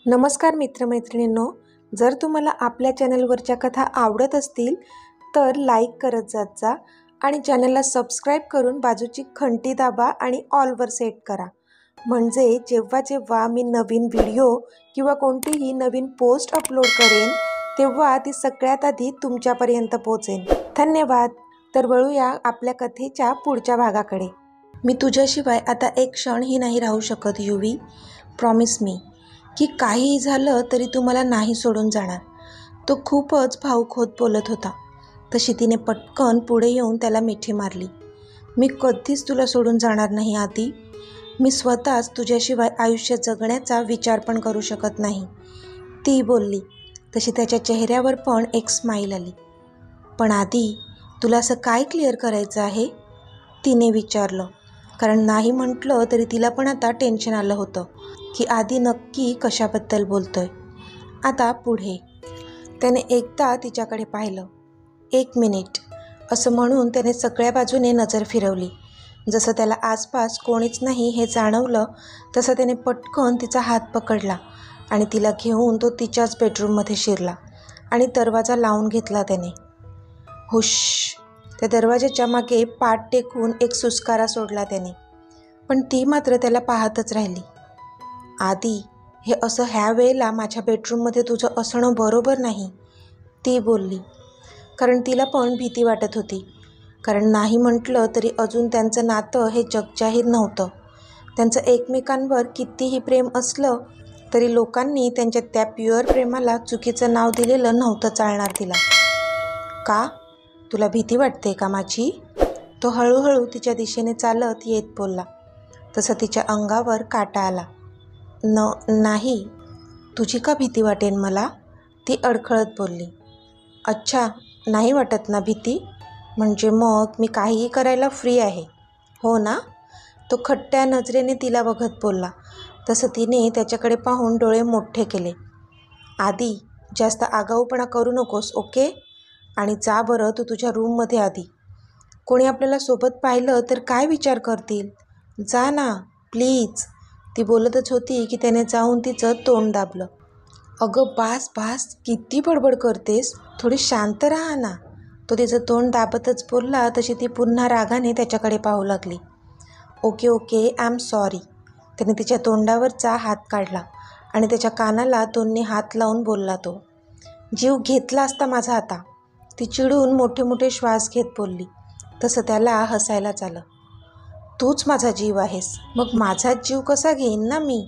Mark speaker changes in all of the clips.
Speaker 1: नमस्कार मित्रमैत्रिणींनो, जर तुम्हाला आपल्या चॅनलवरच्या कथा आवडत असतील तर लाईक करत जात जा आणि चॅनलला सबस्क्राईब करून बाजूची घंटी दाबा आणि ऑलवर सेट करा, म्हणजे जेव्हा जेव्हा मी नवीन व्हिडिओ किंवा कोणतीही नवीन पोस्ट अपलोड करेन तेव्हा ती सगळ्यात आधी तुमच्यापर्यंत पोहोचेल। धन्यवाद। तर वळूया आपल्या कथेच्या पुढच्या भागाकडे। मी तुझ्याशिवाय आता एक क्षणही नाही राहू शकत युवी, प्रॉमिस मी की काहीही झालं तरी तू मला नाही सोडून जाणार। तो खूपच भावुक होत बोलत होता। तशी तिने पटकन पुढे येऊन त्याला मिठी मारली। मी कधीच तुला सोडून जाणार नाही आदी। मी स्वतःच तुझ्याशिवाय आयुष्य जगण्याचा विचार पण करू शकत नाही, ती बोलली। तशी त्याच्या चेहऱ्यावर पण एक स्माईल आली। पण आदी, तुला असं काय क्लिअर करायचं आहे, तिने विचारलं। कारण नाही म्हटलं तरी तिला पण आता टेन्शन आलं होतं की आदी नक्की कशाबद्दल बोलतोय। आता पुढे त्याने एकदा तिच्याकडे पाहिलं। 1 मिनिट असं म्हणून त्याने सगळ्या बाजूने नजर फिरवली। जसं त्याला आसपास कोणीच नाही हे जाणवलं तसं त्याने पटकन तिचा हात पकडला आणि तिला घेऊन तो तिच्याच बेडरूममध्ये शिरला आणि दरवाजा लावून घेतला त्याने। हुश, त्या दरवाजाच्या मागे पाठ टेकून एक सुस्कारा सोडला त्याने, पण ती मात्र त्याला पाहतच राहिली। आदी, हे असं ह्या वेळेला माझ्या बेडरूममध्ये तुझं असणं बरोबर नाही, ती बोलली। कारण तिला पण भीती वाटत होती, कारण नाही म्हटलं तरी अजून त्यांचं नातं हे जगजाहीर नव्हतं। त्यांचं एकमेकांवर कितीही प्रेम असलं तरी लोकांनी त्यांच्या त्या प्युअर प्रेमाला चुकीचं नाव दिलेलं नव्हतं चालणार तिला। का? तुला भीती वाटते का माझी? तो हळूहळू तिच्या दिशेने चालत येत बोलला। तसं तिच्या अंगावर काटा आला। नाही, तुझी का भीती वाटेन मला, ती अडखळत बोलली। अच्छा, नाही वाटत ना भीती? म्हणजे मग मी काहीही करायला फ्री आहे, हो ना? तो खट्ट्या नजरेने तिला बघत बोलला। तसं तिने त्याच्याकडे पाहून डोळे मोठे केले। आदी, जास्त आगाऊपणा करू नकोस, ओके? आणि जा बरं तू तुझ्या रूममध्ये आधी। कोणी आपल्याला सोबत पाहिलं तर काय विचार करतील? जा ना प्लीज, ती बोलतच होती की त्याने जाऊन तिचं तोंड दाबलं। अगं बास बास, किती बडबड करतेस, थोडी शांत राहा ना, तो तिचं तोंड दाबतच बोलला। तशी ती पुन्हा रागाने त्याच्याकडे पाहू लागली। Okay okay, I am sorry, त्याने तिच्या तोंडावरचा हात काढला आणि त्याच्या कानाला दोन्ही हात लावून बोलला तो। जीव घेतला असता माझा आता, ती चिडून मोठे मोठे श्वास घेत बोलली। तसं त्याला हसायलाच आलं। तूच माझा जीव आहेस, मग माझाच जीव कसा घेईन ना मी,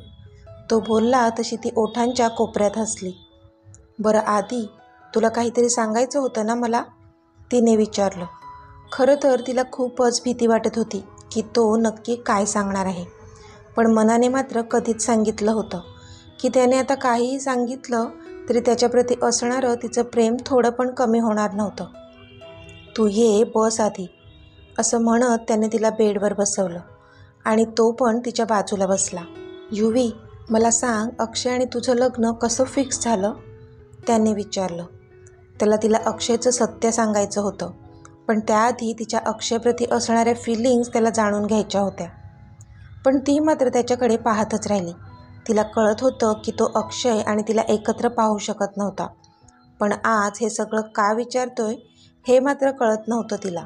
Speaker 1: तो बोलला। तशी ती ओठांच्या कोपऱ्यात हसली। बरं आदी, तुला काहीतरी सांगायचं होतं ना मला, तिने विचारलं। खरं तर तिला खूपच भीती वाटत होती की तो नक्की काय सांगणार आहे, पण मनाने मात्र कधीच सांगितलं होतं की त्याने आता काहीही सांगितलं तरी त्याच्याप्रती असणारं तिचं प्रेम थोडं पण कमी होणार नव्हतं। तू ये बस आधी, असं म्हणत त्याने तिला बेडवर बसवलं आणि तो पण तिच्या बाजूला बसला। युवी, मला सांग, अक्षय आणि तुझं लग्न कसं फिक्स झालं, त्याने विचारलं। त्याला तिला अक्षयचं सत्य सांगायचं होतं, पण त्याआधी तिच्या अक्षयप्रती असणाऱ्या फिलिंग्स त्याला जाणून घ्यायच्या होत्या। पण ती मात्र त्याच्याकडे पाहतच राहिली। तिला कळत होतं की तो अक्षय आणि तिला एकत्र पाहू शकत नव्हता, पण आज हे सगळं का विचारतोय हे मात्र कळत नव्हतं तिला।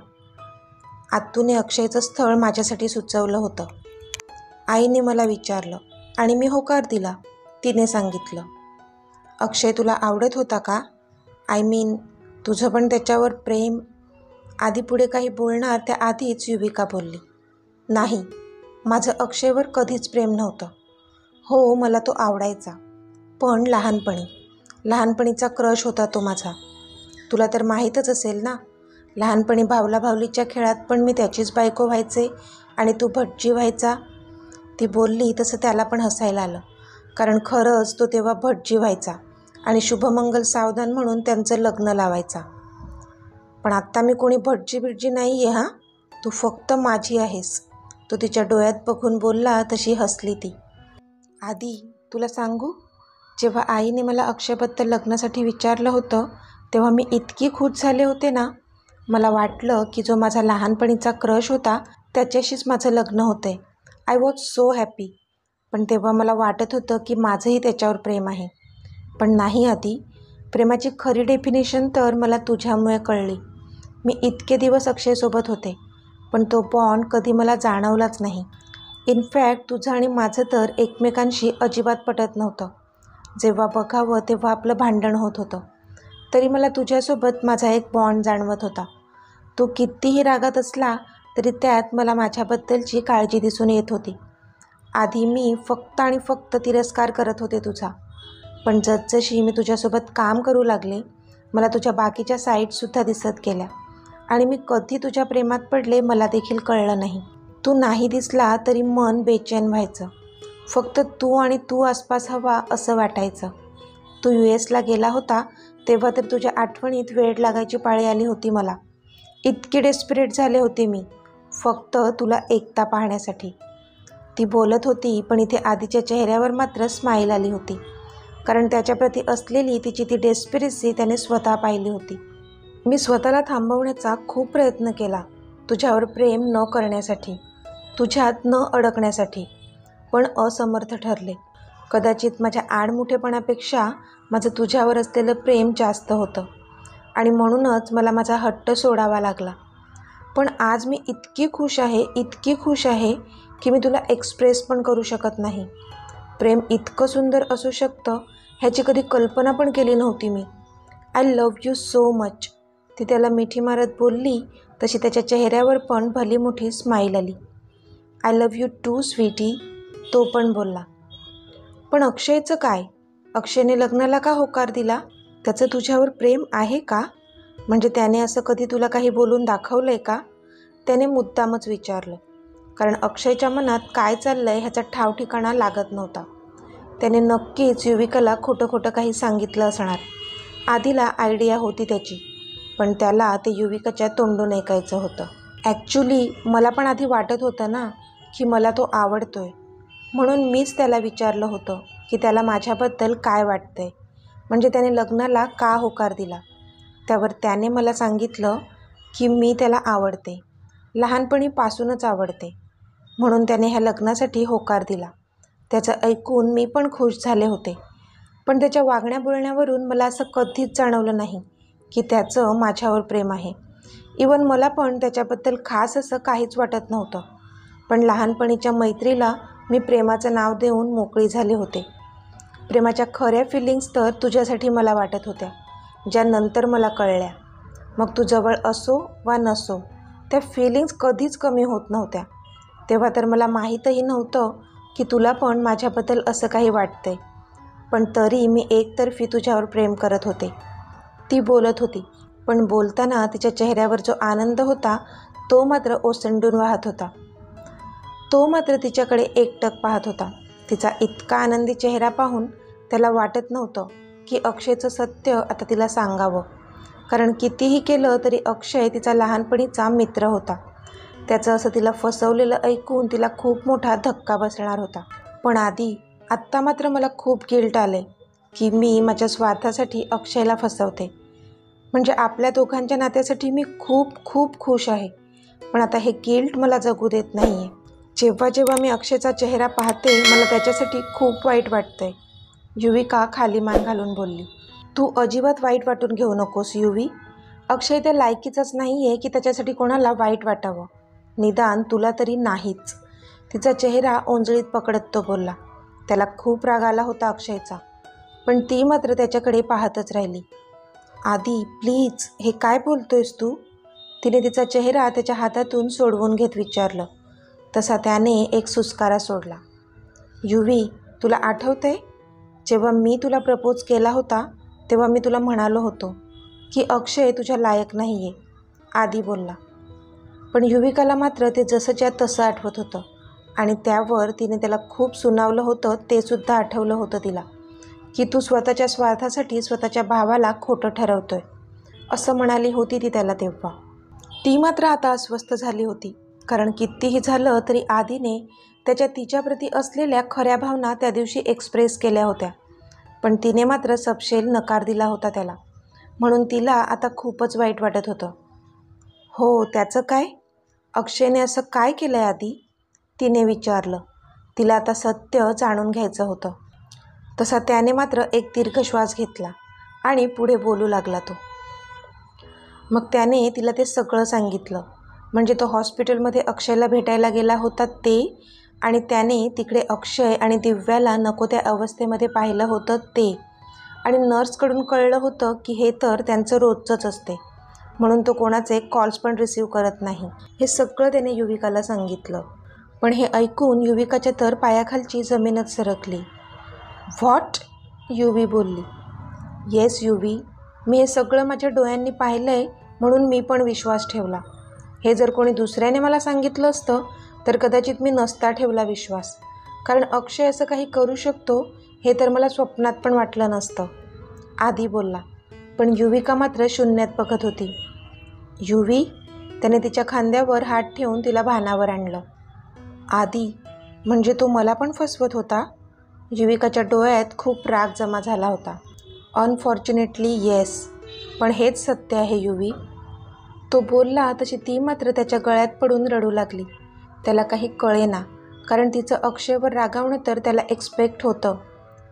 Speaker 1: आत्तूने अक्षयचं स्थळ माझ्यासाठी सुचवलं होतं, आईने मला विचारलं आणि मी होकार दिला, तिने सांगितलं। अक्षय तुला आवडत होता का? आय मीन, तुझं पण त्याच्यावर प्रेम? आधी पुढे काही बोलणार त्याआधीच युविका बोलली। नाही, माझं अक्षयवर कधीच प्रेम नव्हतं। हो, मला तो आवडायचा, पण लहानपणीचा क्रश होता तो माझा। तुला तर माहीतच असेल ना, लहानपणी भावला भावलीच्या खेळात पण मी त्याचीच बायको व्हायचे आणि तू भटजी व्हायचा, ती बोलली। तसं त्याला पण हसायला आलं, कारण खरंच तो तेव्हा भटजी व्हायचा आणि शुभमंगल सावधान म्हणून त्यांचं लग्न लावायचा। पण आत्ता मी कोणी भटजी बिटजी नाही आहे, हां, तू फक्त माझी आहेस, तो तिच्या डोळ्यात बघून बोलला। तशी हसली ती। आदी, तुला सांगू, जेव्हा आईने मला अक्षयबद्दल लग्नासाठी विचारलं होतं तेव्हा मी इतकी खुश झाले होते ना, मला वाटलं की जो माझा लहानपणीचा क्रश होता त्याच्याशीच माझं लग्न होतंय। I was so happy. पण तेव्हा मला वाटत होतं की माझंही त्याच्यावर प्रेम आहे. पण नाही आधी, प्रेमाची खरी डेफिनेशन तर मला तुझ्यामुळे कळली. मी इतके दिवस अक्षयसोबत होते, पण तो बॉन्ड कधी मला जाणवलाच नाही. इनफॅक्ट तुझं आणि माझं तर एकमेकांशी अजिबात पटत नव्हतं. जेव्हा बघावं तेव्हा आपलं भांडण होत होतं. तरी मला तुझ्यासोबत माझा एक बॉन्ड जाणवत होता. तू कितीही रागात असला तरी त्यात मला माझ्याबद्दलची काळजी दिसून येत होती. आधी मी फक्त आणि फक्त तिरस्कार करत होते तुझा. पण जसजशी मी तुझ्यासोबत काम करू लागले, मला तुझ्या बाकीच्या साईडसुद्धा दिसत गेल्या आणि मी कधी तुझ्या प्रेमात पडले मला देखील कळलं नाही. तू नाही दिसला तरी मन बेचैन व्हायचं. फक्त तू आणि तू आसपास हवा असं वाटायचं. तू US ला गेला होता तेव्हा तर तुझ्या आठवणीत वेळ लागायची पाळी आली होती मला. इतकी डेस्परेट झाले होते मी, फक्त तुला एकदा पाहण्यासाठी. ती बोलत होती पण इथे आधीच्या चेहऱ्यावर मात्र स्माईल आली होती, कारण त्याच्याप्रती असलेली तिची ती डेस्परेसी त्याने स्वतः पाहिली होती. मी स्वतःला थांबवण्याचा खूप प्रयत्न केला, तुझ्यावर प्रेम न करण्यासाठी, तुझ्यात न अडकण्यासाठी, पण असमर्थ ठरले. कदाचित माझ्या आडमुठेपणापेक्षा माझं तुझ्यावर असलेलं प्रेम जास्त होतं आणि म्हणूनच मला माझा हट्ट सोडावा लागला. पण आज मी इतकी खुश आहे, इतकी खुश आहे की मी तुला एक्सप्रेस पण करू शकत नाही. प्रेम इतकं सुंदर असू शकतं ह्याची कधी कल्पना पण केली नव्हती मी. I love you so much. ती त्याला मिठी मारत बोलली तशी त्याच्या चेहऱ्यावर पण भली मोठी स्माईल आली. I love you too sweetie, तो पण बोलला. पण अक्षयचं काय? अक्षयने लग्नाला का होकार दिला? त्याचं तुझ्यावर प्रेम आहे का? म्हणजे त्याने असं कधी तुला काही बोलून दाखवलं आहे का? त्याने मुद्दामच विचारलं, कारण अक्षयच्या मनात काय चाललं आहे ह्याचा ठाव ठिकाणा लागत नव्हता. त्याने नक्कीच युविकाला खोटं खोटं काही सांगितलं असणार. आधीला आयडिया होती त्याची, पण त्याला ते युविकाच्या तोंडून ऐकायचं होतं. ॲक्च्युली मला पण आधी वाटत होतं ना की मला तो आवडतोय, म्हणून मीच त्याला विचारलं होतं की त्याला माझ्याबद्दल काय वाटतंय, म्हणजे त्याने लग्नाला का होकार दिला. त्यावर त्याने मला सांगितलं की मी त्याला आवडते, लहानपणीपासूनच आवडते, म्हणून त्याने ह्या लग्नासाठी होकार दिला. त्याचं ऐकून मी पण खुश झाले होते, पण त्याच्या वागण्या बोलण्यावरून मला असं कधीच जाणवलं नाही की त्याचं माझ्यावर प्रेम आहे. इवन मला पण त्याच्याबद्दल खास असं काहीच वाटत नव्हतं. पण लहानपणीच्या मैत्रीला मी प्रेमाचं नाव देऊन मोकळी झाले होते. प्रेमाच्या खऱ्या फिलिंग्स तर तुझ्यासाठी मला वाटत होत्या, ज्या नंतर मला कळल्या. मग तू जवळ असो वा नसो, त्या फिलिंग्स कधीच कमी होत नव्हत्या. तेव्हा तर मला माहीतही नव्हतं की तुला पण माझ्याबद्दल असं काही वाटतंय. पण तरी मी एकतर्फी तुझ्यावर प्रेम करत होते. ती बोलत होती, पण बोलताना तिच्या चेहऱ्यावर जो आनंद होता तो मात्र ओसंडून वाहत होता. तो मात्र तिच्याकडे एकटक पाहत होता. तिचा इतका आनंदी चेहरा पाहून त्याला वाटत नव्हतं की अक्षयचं सत्य आता तिला सांगावं, कारण कितीही केलं तरी अक्षय तिचा लहानपणीचा मित्र होता. त्याचं असं तिला फसवलेलं ऐकून तिला खूप मोठा धक्का बसणार होता. पण आत्ता मात्र मला खूप गिल्ट आले की मी माझ्या स्वार्थासाठी अक्षयला फसवते. म्हणजे आपल्या दोघांच्या नात्यासाठी मी खूप खूप खुश आहे, पण आता हे गिल्ट मला जगू देत नाही आहे. जेव्हा जेव्हा मी अक्षयचा चेहरा पाहते मला त्याच्यासाठी खूप वाईट वाटतंय, युविका खाली मान घालून बोलली. तू अजिबात वाईट वाटून घेऊ नकोस युवी. अक्षय त्या लायकीचाच नाही आहे की त्याच्यासाठी कोणाला वाईट वाटावं, निदान तुला तरी नाहीच. तिचा चेहरा ओंजळीत पकडत तो बोलला. त्याला खूप राग आला होता अक्षयचा, पण ती मात्र त्याच्याकडे पाहतच राहिली. आधी प्लीज, हे काय बोलतोयस तू? तिने तिचा चेहरा त्याच्या हातातून सोडवून घेत विचारलं. तसा त्याने एक सुस्कारा सोडला. युवी, तुला आठवतंय जेव्हा मी तुला प्रपोज केला होता तेव्हा मी तुला म्हणालो होतो की अक्षय तुझ्या लायक नाही आहे, आधी बोलला. पण युविकाला मात्र ते जसंच्या तसं आठवत होतं आणि त्यावर तिने त्याला खूप सुनावलं होतं ते सुद्धा आठवलं होतं तिला, की तू स्वतःच्या स्वार्थासाठी स्वतःच्या भावाला खोटं ठरवतोय, असं म्हणाली होती ती त्याला तेव्हा. ती मात्र आता अस्वस्थ झाली होती, कारण कितीही झालं तरी आधीने तिच्याप्रती असलेल्या खऱ्या भावना त्या दिवशी एक्सप्रेस केल्या होत्या, पण तिने मात्र सपशेल नकार दिला होता त्याला, म्हणून तिला आता खूपच वाईट वाटत होतं. हो, त्याचं काय? अक्षयने असं काय केलं आहे आधी? तिने विचारलं. तिला आता सत्य जाणून घ्यायचं होतं. तसा त्याने मात्र एक दीर्घ श्वास घेतला आणि पुढे बोलू लागला तो. मग त्याने तिला ते सगळं सांगितलं. म्हणजे तो हॉस्पिटलमध्ये अक्षयला भेटायला गेला होता ते, आणि त्याने तिकडे अक्षय आणि दिव्याला नको त्या अवस्थेमध्ये पाहिलं होतं ते, आणि नर्सकडून कळलं होतं की हे तर त्यांचं रोजचंच असते, म्हणून तो कोणाचे कॉल्स पण रिसीव्ह करत नाही. हे सगळं त्याने युविकाला सांगितलं. पण हे ऐकून युविकाच्या तर पायाखालची जमीनच सरकली. व्हॉट? युवी बोलली. येस युवी, मी हे सगळं माझ्या डोळ्यांनी पाहिलं आहे, म्हणून मी पण विश्वास ठेवला. हे जर कोणी दुसऱ्याने मला सांगितलं असतं तर कदाचित मी नसता ठेवला विश्वास, कारण अक्षय असं काही करू शकतो हे तर मला स्वप्नात पण वाटलं नसतं, आदी बोलला. पण युविका मात्र शून्यात बघत होती. युवी? त्याने तिच्या खांद्यावर हात ठेवून तिला भानावर आणलं. आदी, म्हणजे तो मला पण फसवत होता? युविकाच्या डोळ्यात खूप राग जमा झाला होता. अनफॉर्च्युनेटली येस, पण हेच सत्य आहे युवी. तो बोलला तशी ती मात्र त्याच्या गळ्यात पडून रडू लागली. त्याला काही कळेना, कारण तिचं अक्षयवर रागावणं तर त्याला एक्सपेक्ट होतं,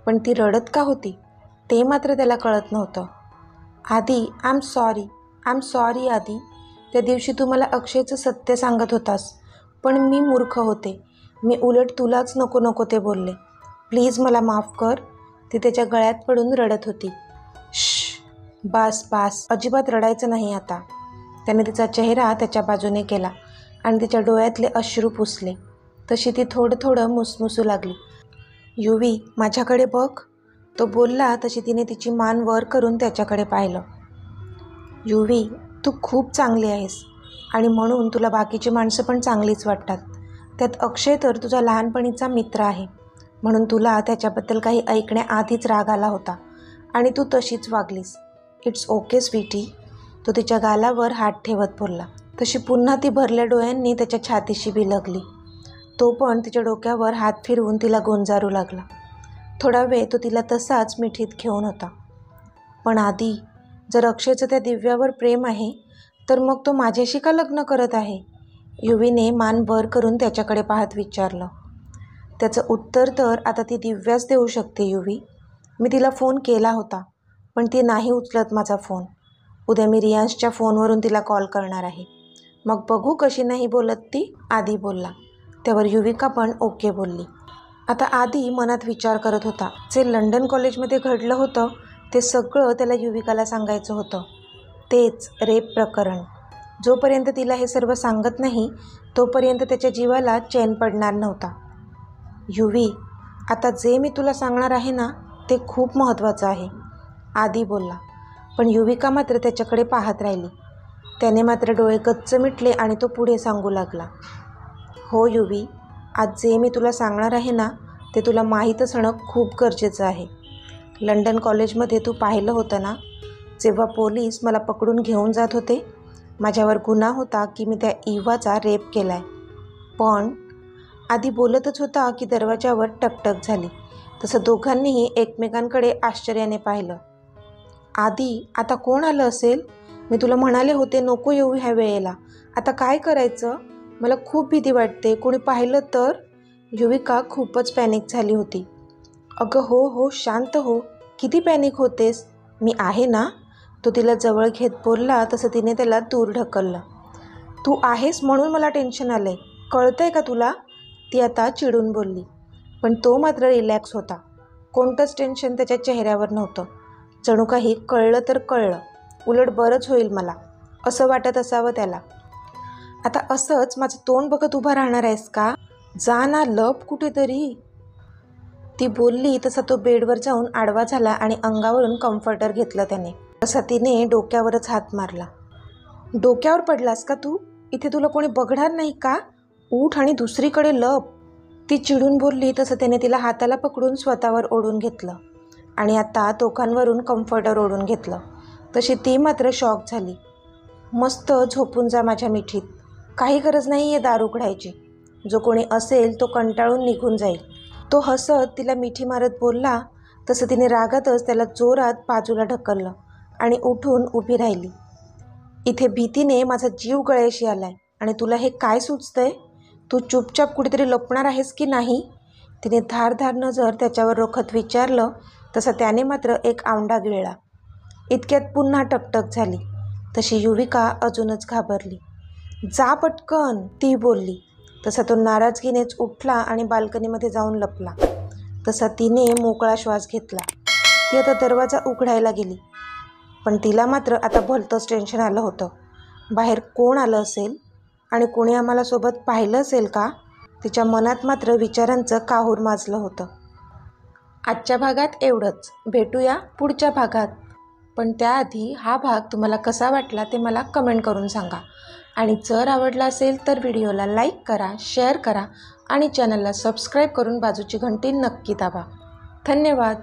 Speaker 1: पण ती रडत का होती ते मात्र त्याला कळत नव्हतं. आदी, आय एम सॉरी आदी. त्या दिवशी तू मला अक्षयचं सत्य सांगत होतास, पण मी मूर्ख होते. मी उलट तुलाच नको नको ते बोलले. प्लीज मला माफ कर. ती त्याच्या गळ्यात पडून रडत होती. श्श, बास, अजिबात रडायचं नाही आता. त्याने तिचा चेहरा त्याच्या बाजूने केला आणि तिच्या डोळ्यातले अश्रू पुसले. तशी ती थोडं थोडं मुसमुसू लागली. युवी, माझ्याकडे बघ. तो बोलला तशी तिने तिची मान वर करून त्याच्याकडे पाहिलं. युवी, तू खूप चांगली आहेस आणि म्हणून तुला बाकीची माणसं पण चांगलीच वाटतात. त्यात अक्षय तर तुझा लहानपणीचा मित्र आहे, म्हणून तुला त्याच्याबद्दल काही ऐकण्याआधीच राग आला होता आणि तू तशीच वागलीस. It's okay Sweety. तो तिच्या गालावर हात ठेवत बोलला. तशी पुन्हा ती भरल्या डोळ्यांनी त्याच्या छातीशी बिलगली. तो पण तिच्या डोक्यावर हात फिरवून तिला गोंजारू लागला. थोडा वेळ तो तिला तसाच मिठीत घेऊन होता. पण आधी, जर अक्षयचं त्या दिव्यावर प्रेम आहे तर मग तो माझ्याशी का लग्न करत आहे? युवीने मान वर करून त्याच्याकडे पाहत विचारलं. त्याचं उत्तर तर आता ती दिव्याच देऊ शकते युवी. मी तिला फोन केला होता, पण ती नाही उचलत माझा फोन. उद्या मी रियांशच्या फोनवरून तिला कॉल करणार आहे, मग बघू कशी नाही बोलत ती, आदी बोलला. त्यावर युविका पण ओके बोलली. आता आदी मनात विचार करत होता. जे लंडन कॉलेजमध्ये घडलं होतं ते सगळं त्याला युविकाला सांगायचं होतं. तेच रेप प्रकरण. जोपर्यंत तिला हे सर्व सांगत नाही तोपर्यंत त्याच्या जीवाला चैन पडणार नव्हता. युवी, आता जे मी तुला सांगणार आहे ना ते खूप महत्त्वाचं आहे, आदी बोलला. पण युविका मात्र त्याच्याकडे पाहत राहिली. त्याने मात्र डोळे गच्च मिटले आणि तो पुढे सांगू लागला. हो युवी, आज जे मी तुला सांगणार आहे ना ते तुला माहीत असणं खूप गरजेचं आहे. लंडन कॉलेजमध्ये तू पाहिलं होतं ना, जेव्हा पोलीस मला पकडून घेऊन जात होते, माझ्यावर गुन्हा होता की मी त्या इव्हाचा रेप केला आहे. पण आधी बोलतच होता की दरवाजावर टकटक झाली. तसं दोघांनीही एकमेकांकडे आश्चर्याने पाहिलं. आधी, आता कोण आलं असेल? मी तुला म्हणाले होते नको येऊ ह्या वेळेला. आता काय करायचं? मला खूप भीती वाटते, कोणी पाहिलं तर? युविका खूपच पॅनिक झाली होती. अगं हो, शांत हो. किती पॅनिक होतेस? मी आहे ना, तो तिला जवळ घेत बोलला. तसं तिने त्याला दूर ढकललं. तू आहेस म्हणून मला टेन्शन आलं आहे, कळतंय का तुला? ती आता चिडून बोलली. पण तो मात्र रिलॅक्स होता. कोणतंच टेन्शन त्याच्या चेहऱ्यावर नव्हतं. जणू काही कळलं तर कळलं, उलट बरंच होईल मला, असं वाटत असावं त्याला. आता असंच माझं तोंड बघत उभा राहणार आहेस का? जा ना, लप कुठेतरी. ती बोलली तसा तो बेडवर जाऊन आडवा झाला आणि अंगावरून कम्फर्टर घेतलं त्याने. तसा तिने डोक्यावरच हात मारला. डोक्यावर पडलास का तू? इथे तुला कोणी बघणार नाही का? उठ आणि दुसरीकडे लप. ती चिडून बोलली. तसं त्याने तिला हाताला पकडून स्वतःवर ओढून घेतलं आणि आता टोकांवरून कम्फर्टर ओढून घेतलं. तशी ती मात्र शॉक झाली. मस्त झोपून जा माझ्या मिठीत, काही गरज नाही आहे दार उघडायची. जो कोणी असेल तो कंटाळून निघून जाईल. तो हसत तिला मिठी मारत बोलला. तसं तिने रागातच त्याला जोरात बाजूला ढकललं आणि उठून उभी राहिली. इथे भीतीने माझा जीव गळ्याशी आलाय आणि तुला हे काय सुचतंय? तू चुपचाप कुठेतरी लपणार आहेस की नाही? तिने धारधार नजर त्याच्यावर रोखत विचारलं तसं त्याने मात्र एक आवंडा गिळला. इतक्यात पुन्हा टकटक झाली. तशी युविका अजूनच घाबरली. जा पटकन, ती बोलली. तसा तो नाराजगीनेच उठला आणि बाल्कनीमध्ये जाऊन लपला. तसा तिने मोकळा श्वास घेतला. ती आता दरवाजा उघडायला गेली. पण तिला मात्र आता भलतंच टेन्शन आलं होतं. बाहेर कोण आलं असेल आणि कोणी आम्हाला सोबत पाहिलं असेल का? तिच्या मनात मात्र विचारांचं काहूर माजलं होतं. आजच्या भागात एवढंच. भेटूया पुढच्या भागात. पण त्याआधी हा भाग तुम्हाला कसा वाटला ते मला कमेंट करून सांगा. आणि जर आवडला असेल तर व्हिडिओला लाईक करा, शेअर करा आणि चॅनलला सबस्क्राईब करून बाजूची घंटी नक्की दाबा. धन्यवाद.